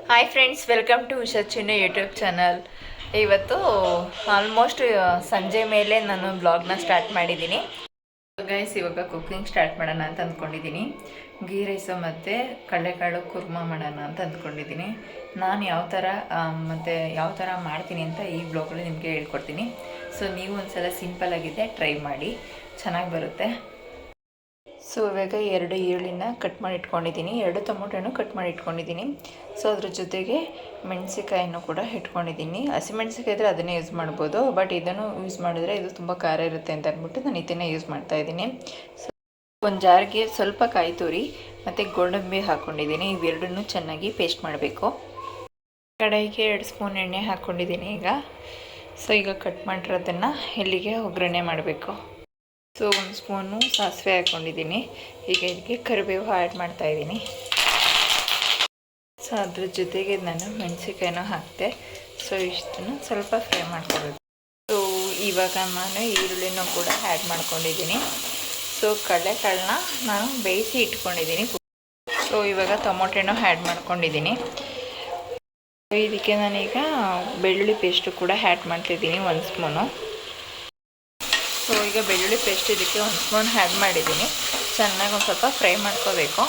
Hi friends, welcome to Usha Chinnu YouTube channel. ಇವತ್ತು almost ಸಂಜೆ ಮೇಲೆ ನಾನು ಬ್ಲಾಗ್ನ ಸ್ಟಾರ್ಟ್ ಮಾಡಿದ್ದೀನಿ. ಗೈಸ್, ಇವಾಗ ಕುಕ್ಕಿಂಗ್ ಸ್ಟಾರ್ಟ್ ಮಾಡೋಣ ಅಂತ ಅಂದ್ಕೊಂಡಿದ್ದೀನಿ. ಗೀ ರೈಸು ಮತ್ತು ಕಡಲೆಕಾಳು ಕುರ್ಮಾ ಮಾಡೋಣ ಅಂತ ಅಂದ್ಕೊಂಡಿದ್ದೀನಿ. ನಾನು ಯಾವ ಥರ ಮಾಡ್ತೀನಿ ಅಂತ ಈ ಬ್ಲಾಗಲ್ಲಿ ನಿಮಗೆ ಹೇಳ್ಕೊಡ್ತೀನಿ. ಸೊ ನೀವು ಒಂದ್ಸಲ ಸಿಂಪಲ್ಲಾಗಿದೆ ಟ್ರೈ ಮಾಡಿ, ಚೆನ್ನಾಗಿ ಬರುತ್ತೆ. ಸೊ ಇವಾಗ 2 ಈರುಳ್ಳಿನ ಕಟ್ ಮಾಡಿ ಇಟ್ಕೊಂಡಿದ್ದೀನಿ, 2 ಟೊಮೊಟೊನೂ ಕಟ್ ಮಾಡಿ ಇಟ್ಕೊಂಡಿದ್ದೀನಿ. ಸೊ ಅದ್ರ ಜೊತೆಗೆ ಮೆಣಸಿಕಾಯನ್ನು ಕೂಡ ಇಟ್ಕೊಂಡಿದ್ದೀನಿ. ಹಸಿಮೆಣಸಿಕಾಯಿ ಇದ್ದರೆ ಅದನ್ನೇ ಯೂಸ್ ಮಾಡ್ಬೋದು, ಬಟ್ ಇದನ್ನು ಯೂಸ್ ಮಾಡಿದ್ರೆ ಇದು ತುಂಬ ಖಾರ ಇರುತ್ತೆ ಅಂತ ಅಂದ್ಬಿಟ್ಟು ನಾನು ಇದನ್ನೇ ಯೂಸ್ ಮಾಡ್ತಾಯಿದ್ದೀನಿ. ಸೊ ಒಂದು ಜಾರ್ಗೆ ಸ್ವಲ್ಪ ಕಾಯಿ ತುರಿ ಮತ್ತು ಗೋಡಂಬಿ ಹಾಕ್ಕೊಂಡಿದ್ದೀನಿ. ಇವೆರಡನ್ನೂ ಚೆನ್ನಾಗಿ ಪೇಸ್ಟ್ ಮಾಡಬೇಕು. ಕಡಾಯಿಗೆ 2 ಸ್ಪೂನ್ ಎಣ್ಣೆ ಹಾಕ್ಕೊಂಡಿದ್ದೀನಿ ಈಗ. ಸೊ ಈಗ ಕಟ್ ಮಾಡಿರೋದನ್ನು ಇಲ್ಲಿಗೆ ಒಗ್ಗರಣೆ ಮಾಡಬೇಕು. ಸೊ 1 ಸ್ಪೂನು ಸಾಸಿವೆ ಹಾಕ್ಕೊಂಡಿದ್ದೀನಿ. ಈಗ ಇದಕ್ಕೆ ಕರಿಬೇವು ಆ್ಯಡ್ ಮಾಡ್ತಾಯಿದ್ದೀನಿ. ಸೊ ಅದ್ರ ಜೊತೆಗೆ ನಾನು ಮೆಣಸಿಕಾಯಿನೂ ಹಾಕಿದೆ. ಸೊ ಇಷ್ಟನ್ನು ಸ್ವಲ್ಪ ಫ್ರೈ ಮಾಡ್ಕೋಬೇಕು. ಸೊ ಇವಾಗ ನಾನು ಈರುಳ್ಳಿನೂ ಕೂಡ ಆ್ಯಡ್ ಮಾಡ್ಕೊಂಡಿದ್ದೀನಿ. ಸೊ ಕಡಲೆಕಾಳನ್ನ ನಾನು ಬೇಯಿಸಿ ಇಟ್ಕೊಂಡಿದ್ದೀನಿ. ಸೊ ಇವಾಗ ಟೊಮೊಟೊನೂ ಆ್ಯಡ್ ಮಾಡ್ಕೊಂಡಿದ್ದೀನಿ. ಇದಕ್ಕೆ ನಾನೀಗ ಬೆಳ್ಳುಳ್ಳಿ ಪೇಸ್ಟು ಕೂಡ ಆ್ಯಡ್ ಮಾಡ್ತಿದ್ದೀನಿ 1 ಸ್ಪೂನು. ಸೊ ಈಗ ಬೆಳ್ಳುಳ್ಳಿ ಪೇಸ್ಟ್ ಇದಕ್ಕೆ 1 ಸ್ಪೂನ್ ಆ್ಯಡ್ ಮಾಡಿದ್ದೀನಿ. ಚೆನ್ನಾಗಿ ಒಂದು ಸ್ವಲ್ಪ ಫ್ರೈ ಮಾಡ್ಕೋಬೇಕು.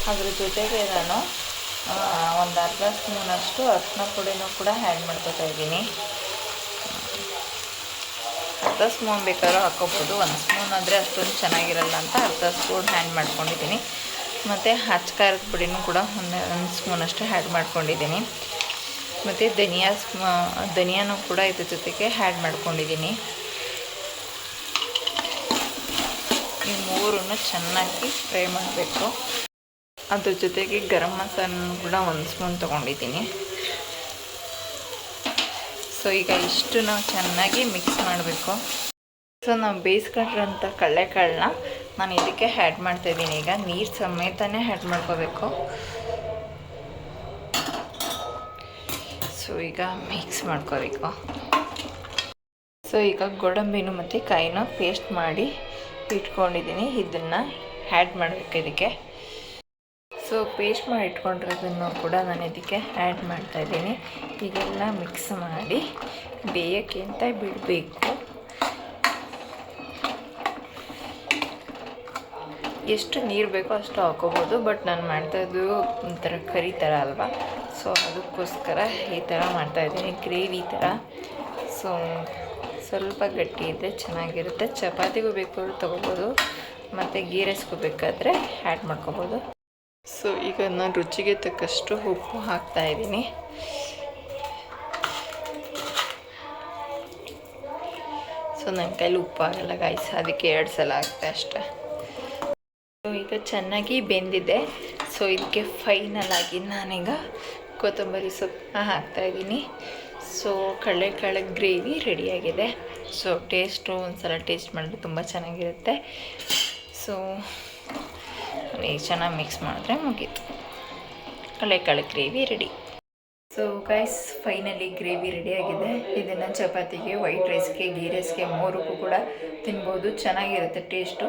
ಅದ್ರ ಜೊತೆಗೆ ನಾನು ಒಂದು ಅರ್ಧ ಸ್ಪೂನಷ್ಟು ಅರಿಶಿನ ಪುಡಿನೂ ಕೂಡ ಆ್ಯಡ್ ಮಾಡ್ಕೊತಾ ಇದ್ದೀನಿ. ಅರ್ಧ ಸ್ಪೂನ್ ಬೇಕಾದ್ರೂ ಹಾಕ್ಕೋಬೋದು, 1 ಸ್ಪೂನ್ ಆದರೆ ಅಷ್ಟೊಂದು ಚೆನ್ನಾಗಿರಲ್ಲ ಅಂತ ಅರ್ಧ ಸ್ಪೂನ್ ಆ್ಯಡ್ ಮಾಡ್ಕೊಂಡಿದ್ದೀನಿ. ಮತ್ತು ಖಾರದ ಪುಡಿನೂ ಕೂಡ 1 ಸ್ಪೂನಷ್ಟು ಆ್ಯಡ್ ಮಾಡ್ಕೊಂಡಿದ್ದೀನಿ. ಮತ್ತು ಧನಿಯಾನೂ ಕೂಡ ಇದ್ರ ಜೊತೆಗೆ ಆ್ಯಡ್ ಮಾಡ್ಕೊಂಡಿದ್ದೀನಿ. ಈ ಮೂರನ್ನು ಚೆನ್ನಾಗಿ ಫ್ರೈ ಮಾಡಬೇಕು. ಅದ್ರ ಜೊತೆಗೆ ಗರಂ ಮಸಾಲನೂ ಕೂಡ 1 ಸ್ಪೂನ್ ತೊಗೊಂಡಿದ್ದೀನಿ. ಸೊ ಈಗ ಇಷ್ಟು ನಾವು ಚೆನ್ನಾಗಿ ಮಿಕ್ಸ್ ಮಾಡಬೇಕು. ಸೊ ನಾವು ಬೇಯಿಸ್ಕೊಂಡಿರೋಂಥ ಕಡಲೆಕಾಳನ್ನ ನಾನು ಇದಕ್ಕೆ ಆ್ಯಡ್ ಮಾಡ್ತಾಯಿದ್ದೀನಿ. ಈಗ ನೀರು ಸಮೇತನೇ ಆ್ಯಡ್ ಮಾಡ್ಕೋಬೇಕು. ಸೊ ಈಗ ಮಿಕ್ಸ್ ಮಾಡ್ಕೋಬೇಕು. ಸೊ ಈಗ ಗೋಡಂಬಿನೂ ಮತ್ತು ಕಾಯಿನ ಪೇಸ್ಟ್ ಮಾಡಿ ಇಟ್ಕೊಂಡಿದ್ದೀನಿ. ಇದನ್ನು ಆ್ಯಡ್ ಮಾಡಬೇಕು ಇದಕ್ಕೆ. ಸೊ ಪೇಸ್ಟ್ ಮಾಡಿ ಇಟ್ಕೊಂಡಿರೋದನ್ನು ಕೂಡ ನಾನು ಇದಕ್ಕೆ ಆ್ಯಡ್ ಮಾಡ್ತಾಯಿದ್ದೀನಿ. ಇದೆಲ್ಲ ಮಿಕ್ಸ್ ಮಾಡಿ ಬೇಯೋಕ್ಕೆ ಅಂತ ಬಿಡಬೇಕು. ಎಷ್ಟು ನೀರು ಬೇಕೋ ಅಷ್ಟು ಹಾಕೋಬೋದು, ಬಟ್ ನಾನು ಮಾಡ್ತಾಯಿದ್ದು ಒಂಥರ ಕರಿ ಥರ ಅಲ್ವಾ, ಸೊ ಅದಕ್ಕೋಸ್ಕರ ಈ ಥರ ಮಾಡ್ತಾಯಿದ್ದೀನಿ, ಗ್ರೇವಿ ಥರ. ಸೊ ಸ್ವಲ್ಪ ಗಟ್ಟಿ ಇದ್ದರೆ ಚೆನ್ನಾಗಿರುತ್ತೆ. ಚಪಾತಿಗೂ ಬೇಕಾದ್ರೂ ತೊಗೋಬೋದು, ಮತ್ತು ಗೀ ರೈಸ್ಗೂ ಬೇಕಾದರೆ ಆ್ಯಡ್ ಮಾಡ್ಕೋಬೋದು. ಸೊ ಈಗ ನಾನು ರುಚಿಗೆ ತಕ್ಕಷ್ಟು ಉಪ್ಪು ಹಾಕ್ತಾಯಿದ್ದೀನಿ. ಸೊ ನನ್ನ ಕೈಲಿ ಉಪ್ಪು ಆಗಲ್ಲ ಗಾಯ್ಸ್, ಅದಕ್ಕೆ 2 ಸಲ ಆಗ್ತದೆ ಅಷ್ಟೇ. ಸೊ ಈಗ ಚೆನ್ನಾಗಿ ಬೆಂದಿದೆ. ಸೊ ಇದಕ್ಕೆ ಫೈನಲ್ ಆಗಿ ನಾನೀಗ ಕೊತ್ತಂಬರಿ ಸೊಪ್ಪನ್ನ ಹಾಕ್ತಾಯಿದ್ದೀನಿ. ಸೊ ಕಡಲೆಕಾಳು ಗ್ರೇವಿ ರೆಡಿಯಾಗಿದೆ. ಸೊ ಒಂದು ಸಲ ಟೇಸ್ಟ್ ಮಾಡಿದ್ರೆ ತುಂಬ ಚೆನ್ನಾಗಿರುತ್ತೆ. ಸೊ ಚೆನ್ನಾಗಿ ಮಿಕ್ಸ್ ಮಾಡಿದ್ರೆ ಮುಗೀತು, ಕಡಲೆಕಾಳು gravy ready. So guys, finally gravy ರೆಡಿಯಾಗಿದೆ. ಇದನ್ನು ಚಪಾತಿಗೆ, ವೈಟ್ ರೈಸ್ಗೆ, ಗೀ ರೈಸ್ಗೆ 3ಕ್ಕೂ ಕೂಡ ತಿನ್ಬೋದು, ಚೆನ್ನಾಗಿರುತ್ತೆ ಟೇಸ್ಟು.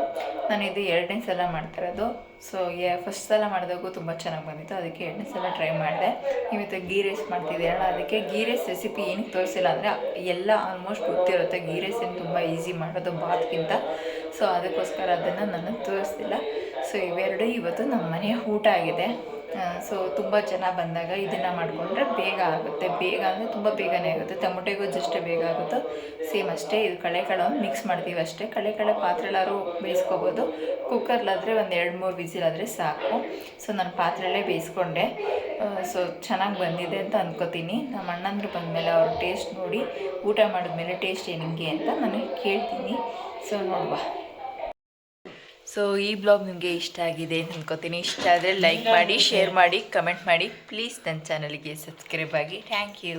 ನಾನು ಇದು 2ನೇ ಸಲ ಮಾಡ್ತಿರೋದು. ಸೊ ಫಸ್ಟ್ ಸಲ ಮಾಡಿದಾಗೂ ತುಂಬ ಚೆನ್ನಾಗಿ ಬಂದಿತ್ತು, ಅದಕ್ಕೆ 2ನೇ ಸಲ ಟ್ರೈ ಮಾಡಿದೆ. ಇವತ್ತು ಗೀ ರೈಸ್ ಮಾಡ್ತಿದ್ದೀರಲ್ಲ, ಅದಕ್ಕೆ ಗೀ ರೈಸ್ ರೆಸಿಪಿ ಏನಕ್ಕೆ ತೋರಿಸಿಲ್ಲ ಅಂದರೆ ಎಲ್ಲ ಆಲ್ಮೋಸ್ಟ್ ಗೊತ್ತಿರುತ್ತೆ. ಗೀ ರೈಸ್ ಏನು ತುಂಬ ಈಸಿ ಮಾಡೋದು ಬಾತ್ಗಿಂತ. ಸೊ ಅದಕ್ಕೋಸ್ಕರ ಅದನ್ನು ನಾನು ತೋರಿಸ್ತಿಲ್ಲ. ಸೊ ಇವೆರಡು ಇವತ್ತು ನಮ್ಮ ಮನೆಯ ಊಟ ಆಗಿದೆ. ಸೊ ತುಂಬ ಜನ ಬಂದಾಗ ಇದನ್ನು ಮಾಡಿಕೊಂಡ್ರೆ ಬೇಗ ಆಗುತ್ತೆ. ಬೇಗ ಅಂದರೆ ತುಂಬ ಬೇಗನೆ ಆಗುತ್ತೆ. ಟೊಮೊಟೊ ಜಸ್ಟ್ ಬೇಗ ಆಗುತ್ತೆ, ಸೇಮ್ ಅಷ್ಟೇ. ಇದು ಕಡಲೆಕಾಳನ್ನು ಮಿಕ್ಸ್ ಮಾಡ್ತೀವಿ ಅಷ್ಟೇ. ಕಡಲೆಕಾಳು ಪಾತ್ರೆಲಾದ್ರೂ ಬೇಯಿಸ್ಕೋಬೋದು, ಕುಕ್ಕರ್ಲಾದರೆ ಒಂದು 2-3 ವಿಸಿಲಾದರೆ ಸಾಕು. ಸೊ ನಾನು ಪಾತ್ರೆಯಲ್ಲೇ ಬೇಯಿಸ್ಕೊಂಡೆ. ಸೊ ಚೆನ್ನಾಗಿ ಬಂದಿದೆ ಅಂತ ಅಂದ್ಕೋತೀನಿ. ನಮ್ಮ ಅಣ್ಣಂದ್ರು ಬಂದಮೇಲೆ ಅವರು ಟೇಸ್ಟ್ ನೋಡಿ ಊಟ ಮಾಡಿದ್ಮೇಲೆ ಟೇಸ್ಟ್ ಹೆಂಗೆ ಅಂತ ನಾನು ಕೇಳ್ತೀನಿ. ಸೊ ನೋಡುವ. ಸೊ ಈ ಬ್ಲಾಗ್ ನಿಮಗೆ ಇಷ್ಟ ಆಗಿದೆ ಅಂತ ಅಂದ್ಕೋತೀನಿ. ಇಷ್ಟ ಆದರೆ ಲೈಕ್ ಮಾಡಿ, ಶೇರ್ ಮಾಡಿ, ಕಮೆಂಟ್ ಮಾಡಿ. ಪ್ಲೀಸ್ ನನ್ನ ಚಾನಲ್ಗೆ ಸಬ್ಸ್ಕ್ರೈಬ್ ಆಗಿ. Thank you.